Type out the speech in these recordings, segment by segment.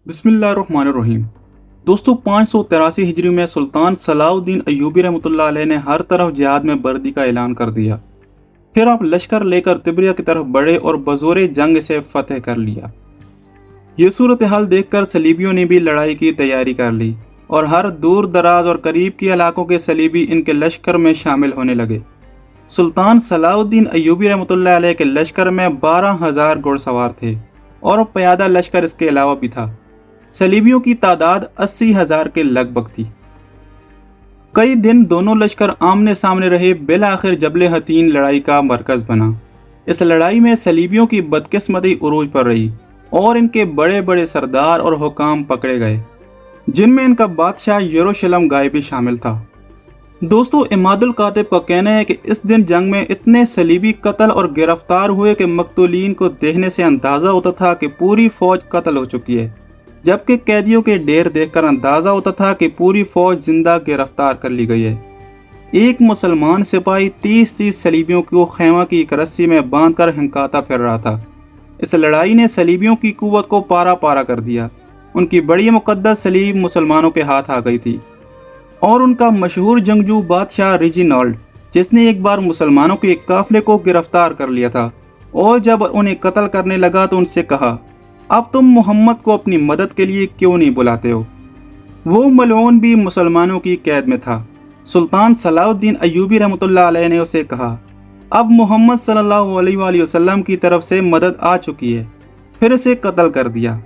बिस्मिल्लाहिर्रहमानिर्रहीम। दोस्तों 583 हिजरी में सुल्तान सलाउद्दीन अय्यूबी रहमतुल्लाह अलैह ने हर तरफ जिहाद में वर्दी का ऐलान कर दिया। फिर आप लश्कर लेकर तिब्रिया की तरफ बढ़े और बज़ोरे जंग से फतेह कर लिया। ये सूरत हाल देखकर सलीबियों ने भी लड़ाई की तैयारी कर ली और हर दूर दराज और करीब के इलाकों के सलीबी इनके लश्कर में शामिल होने लगे। सुल्तान सलाउद्दीन अय्यूबी रहमतुल्लाह अलैह के लश्कर में 12,000 घुड़सवार थे और प्यादा लश्कर इसके अलावा भी था। सलीबियों की तादाद 80,000 के लगभग थी। कई दिन दोनों लश्कर आमने सामने रहे। बिलाखिर जबल हतीन लड़ाई का मरकज बना। इस लड़ाई में सलीबियों की बदकिस्मती उरूज पर रही और इनके बड़े बड़े सरदार और हुकाम पकड़े गए, जिनमें इनका बादशाह यरूशलेम गाय भी शामिल था। दोस्तों, इमादुल कातिब का कहना है कि इस दिन जंग में इतने सलीबी कत्ल और गिरफ्तार हुए कि मकतूलीन को देखने से अंदाज़ा होता था कि पूरी फौज कत्ल हो चुकी है, जबकि कैदियों के ढेर देखकर अंदाज़ा होता था कि पूरी फौज जिंदा गिरफ्तार कर ली गई है। एक मुसलमान सिपाही 30 सलीबियों को खैमा की एक रस्सी में बांधकर हिंकाता फिर रहा था। इस लड़ाई ने सलीबियों की कुव्वत को पारा पारा कर दिया। उनकी बड़ी मुकद्दस सलीब मुसलमानों के हाथ आ गई थी और उनका मशहूर जंगजू बादशाह रेजिनाल्ड, जिसने एक बार मुसलमानों के एक काफिले को गिरफ्तार कर लिया था और जब उन्हें कत्ल करने लगा तो उनसे कहा, अब तुम मोहम्मद को अपनी मदद के लिए क्यों नहीं बुलाते हो। वो मलऊन भी मुसलमानों की कैद में था। सुल्तान सलाउद्दीन अय्यूबी रहमतुल्लाह अलैह ने उसे कहा, अब मोहम्मद सल्लल्लाहु अलैहि वसल्लम की तरफ से मदद आ चुकी है। फिर उसे कत्ल कर दिया।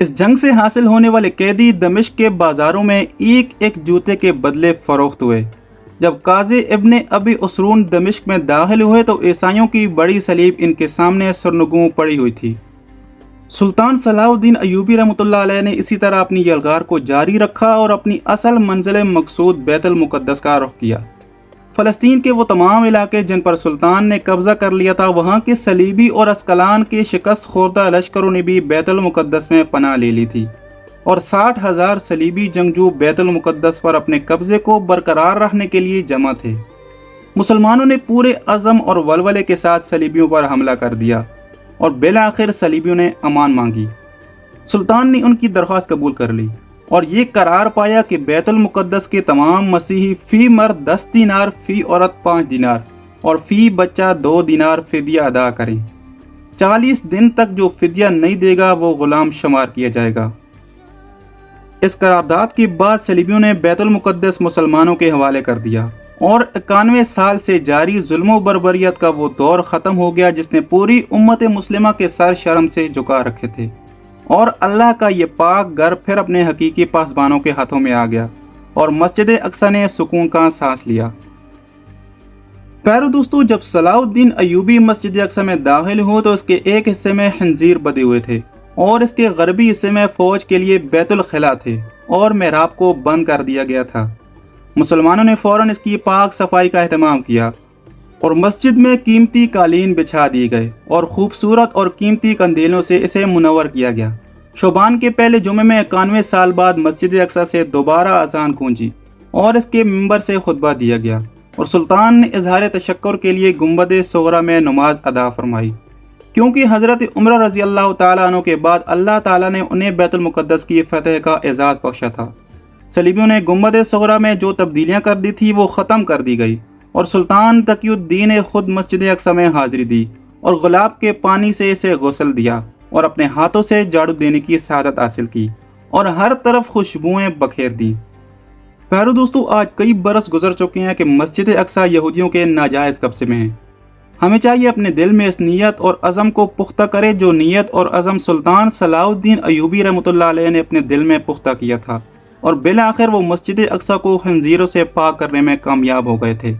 इस जंग से हासिल होने वाले कैदी दमिश्क के बाजारों में एक एक जूते के बदले फरोख्त हुए। जब काज़ी इब्ने अबी उसरून दमिश्क में दाखिल हुए तो ईसाइयों की बड़ी सलीब इनके सामने सरनगू पड़ी हुई थी। सुल्तान सलाउद्दीन अय्यूबी रहमतुल्लाह अलैह ने इसी तरह अपनी यलगार को जारी रखा और अपनी असल मंजिल मकसूद बैतुल मुक़द्दस का रुख किया। फ़लस्तीन के वो तमाम इलाके जिन पर सुल्तान ने कब्ज़ा कर लिया था, वहाँ के सलीबी और अस्कलान के शिकस्त खोर्दा लश्करों ने भी बैतुल मुक़द्दस में पनाह ले ली थी और 60,000 सलीबी जंगजू बैतुल मुक़द्दस पर अपने कब्ज़े को बरकरार रखने के लिए जमा थे। मुसलमानों ने पूरे अज़म और वलवले के साथ सलीबियों पर हमला कर दिया और बिलाखिर सलीबियों ने अमान मांगी। सुल्तान ने उनकी दरख्वास्त कबूल कर ली और ये करार पाया कि बैतुल मुक़द्दस के तमाम मसीही फ़ी मर्द 10 दीनार, फ़ी औरत 5 दीनार और फ़ी बच्चा 2 दीनार फ़िदिया अदा करें। 40 दिन तक जो फ़िदिया नहीं देगा वो ग़ुलाम शुमार किया जाएगा। इस करारदाद के बाद सलीबियों ने बैतुल मुक़द्दस मुसलमानों के हवाले कर दिया और 91 साल से जारी जुल्म व बर्बरियत का वो दौर ख़त्म हो गया जिसने पूरी उम्मत मुस्लिमा के सर शर्म से झुका रखे थे और अल्लाह का ये पाक घर फिर अपने हकीकी पासबानों के हाथों में आ गया और मस्जिद अक्सा ने सुकून का सांस लिया। प्यारे दोस्तों, जब सलाउद्दीन अय्यूबी मस्जिद अक्सा में दाखिल हुए तो इसके एक हिस्से में खंजीर बंधे हुए थे और इसके गरबी हिस्से में फ़ौज के लिए बैतुल खिला थे और मेहराब को बंद कर दिया गया था। मुसलमानों ने फ़ौरन इसकी पाक सफाई का एहतमाम किया और मस्जिद में कीमती कालीन बिछा दिए गए और खूबसूरत और कीमती कंदीलों से इसे मुनव्वर किया गया। शोबान के पहले जुमे में 91 साल बाद मस्जिद अक्सा से दोबारा अज़ान गूंजी और इसके मिंबर से खुतबा दिया गया और सुल्तान ने इजहार तशक्कुर के लिए गुंबद सोगरा में नमाज अदा फरमाई, क्योंकि हज़रत उमर रज़ी अल्लाह ताला अन्हु के बाद अल्लाह ताला ने उन्हें बैतुल मुक़द्दस की फ़तह का एजाज़ बख्शा था। सलीबियों ने गुंबद सोगरा में जो तब्दीलियाँ कर दी थी वो ख़त्म कर दी गई और सुल्तान तकीउद्दीन ने खुद मस्जिद अक्सा में हाज़िरी दी और गुलाब के पानी से इसे गुस्ल दिया और अपने हाथों से झाड़ू देने की सआदत हासिल की और हर तरफ खुशबुएं बखेर दी। प्यारे दोस्तों, आज कई बरस गुजर चुके हैं कि मस्जिद अक्सा यहूदियों के नाजायज़ कब्जे में है। हमें चाहिए अपने दिल में इस नीयत और अज़म को पुख्ता करे जो नीयत और अज़म सुल्तान सलाउद्दीन अय्यूबी रहमतुल्लाह अलैह ने अपने दिल में पुख्ता किया था और बिलाखिर वो मस्जिद अक्सा को खंजीरों से पाक करने में कामयाब हो गए थे।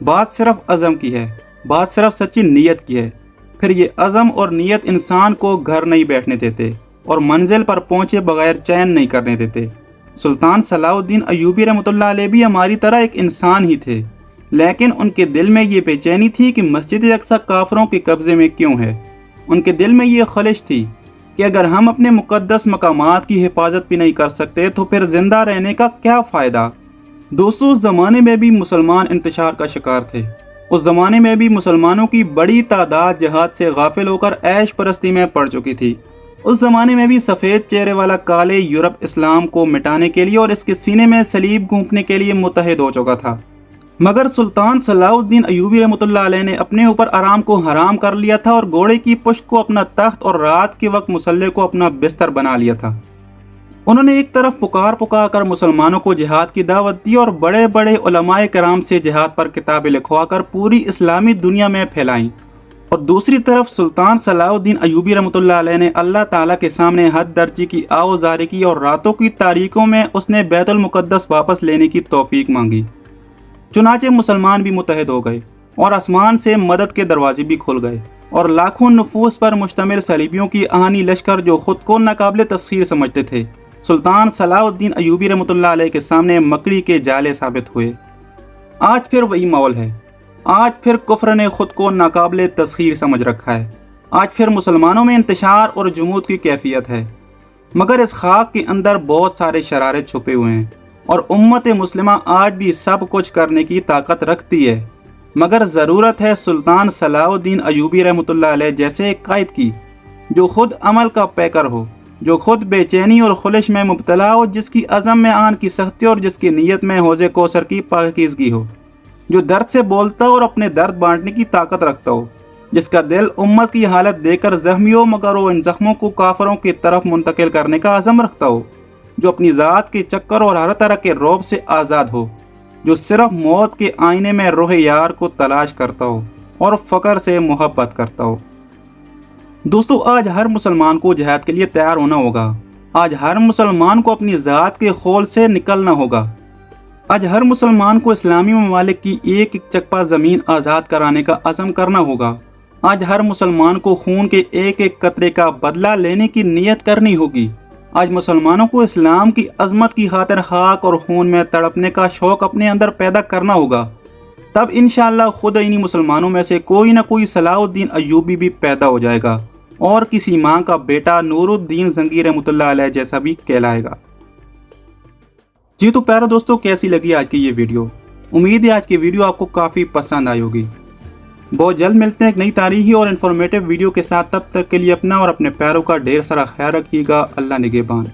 बात सिर्फ अज़म की है, बात सिर्फ सच्ची नीयत की है। फिर ये अज़म और नीयत इंसान को घर नहीं बैठने देते और मंजिल पर पहुँचे बगैर चैन नहीं करने देते। सुल्तान सलाउद्दीन अय्यूबी रहमतुल्लाह अलैह भी हमारी तरह एक इंसान ही थे, लेकिन उनके दिल में ये बेचैनी थी कि मस्जिद अक्सा काफिरों के कब्ज़े में क्यों है। उनके दिल में ये ख्वाहिश थी कि अगर हम अपने मुक़द्दस मकामात की हिफाजत भी नहीं कर सकते तो फिर ज़िंदा रहने का क्या फ़ायदा। दोस्तों, उस ज़माने में भी मुसलमान इंतशार का शिकार थे। उस ज़माने में भी मुसलमानों की बड़ी तादाद जिहाद से गाफिल होकर ऐश परस्ती में पड़ चुकी थी اس زمانے میں بھی سفید چہرے والا کالے یورپ اسلام کو مٹانے کے لیے اور اس کے سینے میں صلیب گھونپنے کے لیے متحد ہو چکا تھا، مگر سلطان صلاح الدین ایوبی رحمۃ اللہ علیہ نے اپنے اوپر آرام کو حرام کر لیا تھا اور گھوڑے کی پشت کو اپنا تخت اور رات کے وقت مسلح کو اپنا بستر بنا لیا تھا۔ انہوں نے ایک طرف پکار کر مسلمانوں کو جہاد کی دعوت دی اور بڑے بڑے علماء کرام سے جہاد پر کتابیں لکھوا کر پوری اسلامی دنیا میں پھیلائیں، اور دوسری طرف سلطان صلاح الدین ایوبی رحمۃ اللہ علیہ نے اللہ تعالیٰ کے سامنے حد درجے کی آوازاری کی اور راتوں کی تاریکیوں میں اس نے بیت المقدس واپس لینے کی توفیق مانگی۔ چنانچہ مسلمان بھی متحد ہو گئے اور آسمان سے مدد کے دروازے بھی کھل گئے، اور لاکھوں نفوس پر مشتمل صلیبیوں کی آہنی لشکر جو خود کو ناقابل تسخیر سمجھتے تھے، سلطان صلاح الدین ایوبی رحمۃ اللہ علیہ کے سامنے مکڑی کے جالے ثابت ہوئے۔ آج پھر وہی ماحول ہے، آج پھر کفر نے خود کو ناقابل تسخیر سمجھ رکھا ہے، آج پھر مسلمانوں میں انتشار اور جمود کی کیفیت ہے، مگر اس خاک کے اندر بہت سارے شرارے چھپے ہوئے ہیں، اور امت مسلمہ آج بھی سب کچھ کرنے کی طاقت رکھتی ہے، مگر ضرورت ہے سلطان صلاح الدین ایوبی رحمۃ اللہ علیہ جیسے ایک قائد کی، جو خود عمل کا پیکر ہو، جو خود بے چینی اور خلش میں مبتلا ہو، جس کی عزم میں آن کی سختی اور جس کی نیت میں حوض کوثر کی پاکیزگی ہو، جو درد سے بولتا ہو اور اپنے درد بانٹنے کی طاقت رکھتا ہو، جس کا دل امت کی حالت دیکھ کر زخمی ہو مگر وہ ان زخموں کو کافروں کی طرف منتقل کرنے کا عزم رکھتا ہو، جو اپنی ذات کے چکر اور ہر طرح کے رعب سے آزاد ہو، جو صرف موت کے آئینے میں روح یار کو تلاش کرتا ہو اور فقر سے محبت کرتا ہو۔ دوستو، آج ہر مسلمان کو جہاد کے لیے تیار ہونا ہوگا، آج ہر مسلمان کو اپنی ذات کے خول سے نکلنا ہوگا، آج ہر مسلمان کو اسلامی ممالک کی ایک ایک چکپا زمین آزاد کرانے کا عزم کرنا ہوگا، آج ہر مسلمان کو خون کے ایک ایک قطرے کا بدلہ لینے کی نیت کرنی ہوگی، آج مسلمانوں کو اسلام کی عظمت کی خاطر خاک اور خون میں تڑپنے کا شوق اپنے اندر پیدا کرنا ہوگا، تب انشاءاللہ خود انہی مسلمانوں میں سے کوئی نہ کوئی صلاح الدین ایوبی بھی پیدا ہو جائے گا اور کسی ماں کا بیٹا نور الدین زنگی رحمۃ اللہ علیہ جیسا بھی کہلائے گا۔ جی تو پیارا دوستو، کیسی لگی آج کی یہ ویڈیو؟ امید ہے آج کی ویڈیو آپ کو کافی پسند آئی ہوگی۔ بہت جلد ملتے ہیں ایک نئی تاریخی اور انفارمیٹیو ویڈیو کے ساتھ، تب تک کے لیے اپنا اور اپنے پیاروں کا ڈھیر سارا خیال رکھیے گا۔ اللہ نگہبان۔